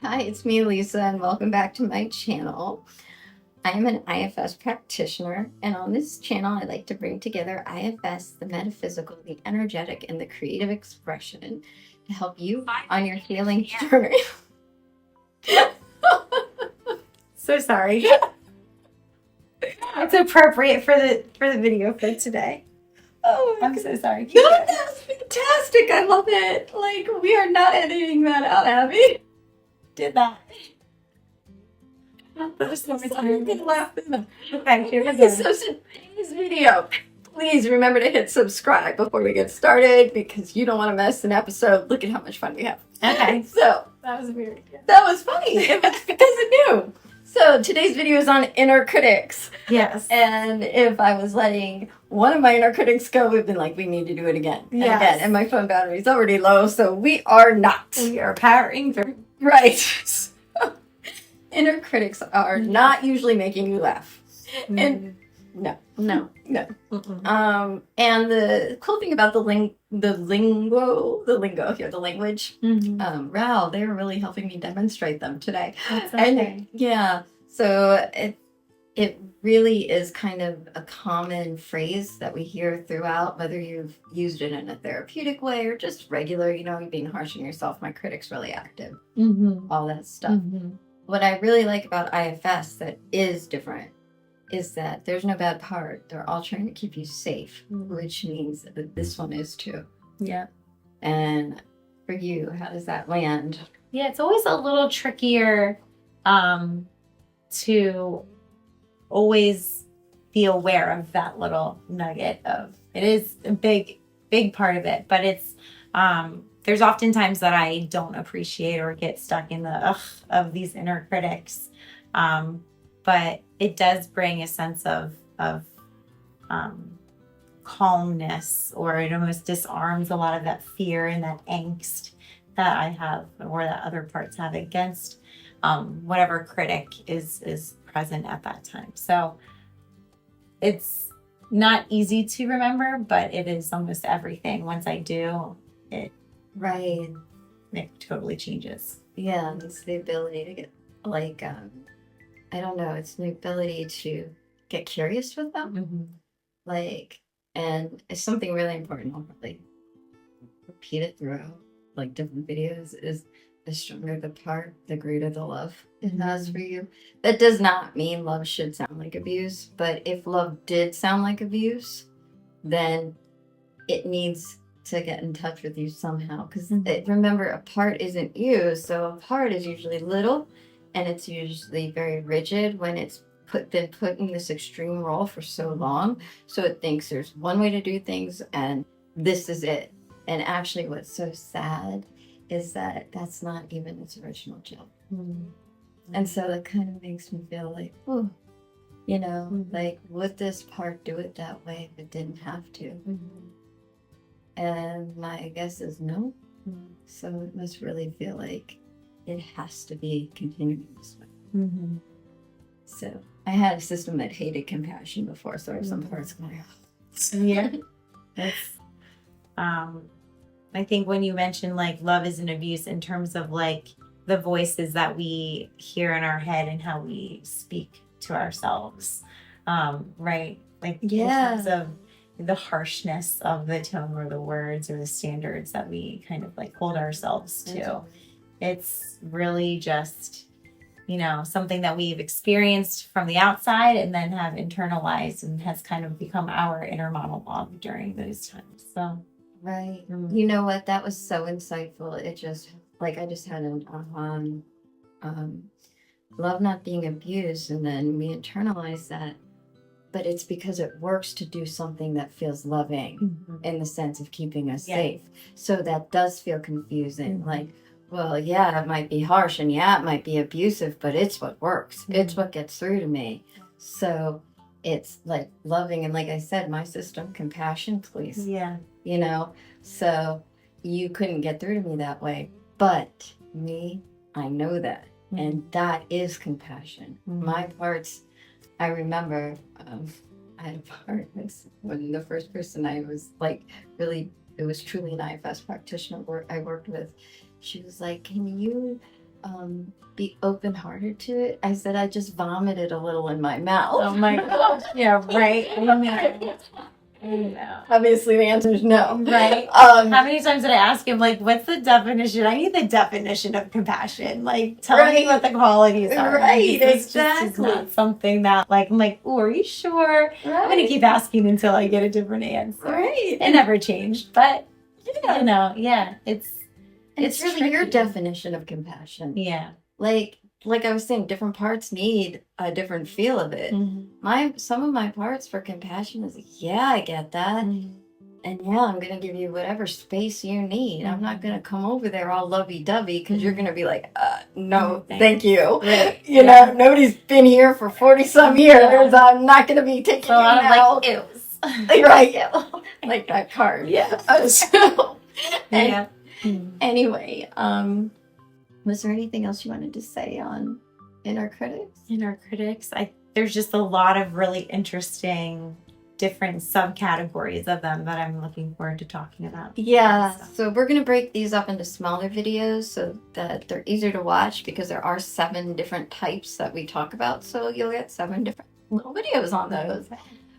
Hi, it's me, Alisa, and welcome back to my channel. I am an IFS practitioner, and on this channel, I like to bring together IFS, the metaphysical, the energetic, and the creative expression to help you on your healing journey. So sorry. It's appropriate for the video for today. Oh, I'm so sorry. No, that's fantastic. I love it. Like, we are not editing that out, Abby. Did that. Okay, here we go. So today's video, please remember to hit subscribe before we get started because you don't want to miss an episode. Look at how much fun we have. Okay. So That was weird. that was funny. It was because it knew. So today's video is on inner critics. Yes. And if I was letting one of my inner critics go, we've been like, we need to do it again. And Yes. again. And my phone battery is already low, so we are not. We are powering through. Right. So, inner critics are not usually making you laugh. And no. No. And the cool thing about the language, wow, they were really helping me demonstrate them today. That's okay. And yeah, so it really is kind of a common phrase that we hear throughout, whether you've used it in a therapeutic way or just regular, you're being harsh on yourself. My critic's really active, all that stuff. What I really like about IFS that is different is that there's no bad part. They're all trying to keep you safe, which means that this one is too. Yeah. And for you, how does that land? Yeah, it's always a little trickier to always be aware of that little nugget of it is a big part of it, but it's there's often times that I don't appreciate or get stuck in the ugh of these inner critics. But it does bring a sense of calmness, or it almost disarms a lot of that fear and that angst that I have or that other parts have against whatever critic is present at that time. So it's not easy to remember, but it is almost everything. Once I do, it totally changes. Yeah, it's the ability to get I don't know, it's the ability to get curious with them. And it's something really important. I'll probably repeat it throughout different videos is the stronger the part, the greater the love it has for you. That does not mean love should sound like abuse, but if love did sound like abuse, then it needs to get in touch with you somehow. Because remember, a part isn't you, so a part is usually little, and it's usually very rigid when it's been put in this extreme role for so long. So it thinks there's one way to do things, and this is it. And actually, what's so sad is that that's not even its original job. And so that kind of makes me feel like, oh, like, would this part do it that way if it didn't have to? And my guess is no. So it must really feel like it has to be continuing this way. So I had a system that hated compassion before, so there's some parts going, yeah. That's I think when you mention love is an abuse in terms of the voices that we hear in our head and how we speak to ourselves, right? In terms of the harshness of the tone or the words or the standards that we kind of hold ourselves to. It's really just, something that we've experienced from the outside and then have internalized and has kind of become our inner monologue during those times. So, right. You know what? That was so insightful. It just, I just had an love not being abused, and then we internalize that. But it's because it works to do something that feels loving in the sense of keeping us safe. So that does feel confusing. Well, yeah, it might be harsh and yeah, it might be abusive, but it's what works. It's what gets through to me. So it's loving. And like I said, my system, compassion, please. Yeah. So you couldn't get through to me that way. But me, I know that. And that is compassion. My parts, I remember I had a part when the first person I was it was truly an IFS practitioner I worked with. She was like, can you be open-hearted to it. I said I just vomited a little in my mouth. Oh my gosh. Yeah, right. I know. Obviously, the answer is no. Right. How many times did I ask him, like, what's the definition? I need the definition of compassion. Like, tell me what the qualities are. Right, exactly. It's not something that, like, I'm like, oh, are you sure? Right. I'm going to keep asking until I get a different answer. Right. It never changed, but, yeah. It's really tricky. your definition of compassion. Yeah. Like I was saying, different parts need a different feel of it. Some of my parts for compassion is, I get that. And I'm going to give you whatever space you need. I'm not going to come over there all lovey-dovey because you're going to be like, no, thank you. Right. You know, nobody's been here for 40-some years. I'm not going to be taking you now. Like, ews. Right. Like that card. Yeah. Anyway, was there anything else you wanted to say on inner critics? Inner critics, there's just a lot of really interesting different subcategories of them that I'm looking forward to talking about. Yeah, so we're going to break these up into smaller videos so that they're easier to watch, because there are 7 different types that we talk about, so you'll get 7 different little videos on those.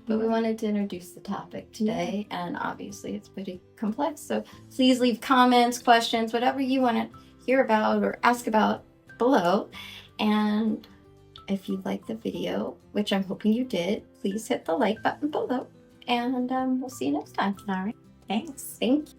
But we wanted to introduce the topic today, and obviously it's pretty complex, so please leave comments, questions, whatever you want to hear about or ask about below. And if you liked the video, which I'm hoping you did, please hit the like button below, and we'll see you next time. All right. Thanks. Thank you.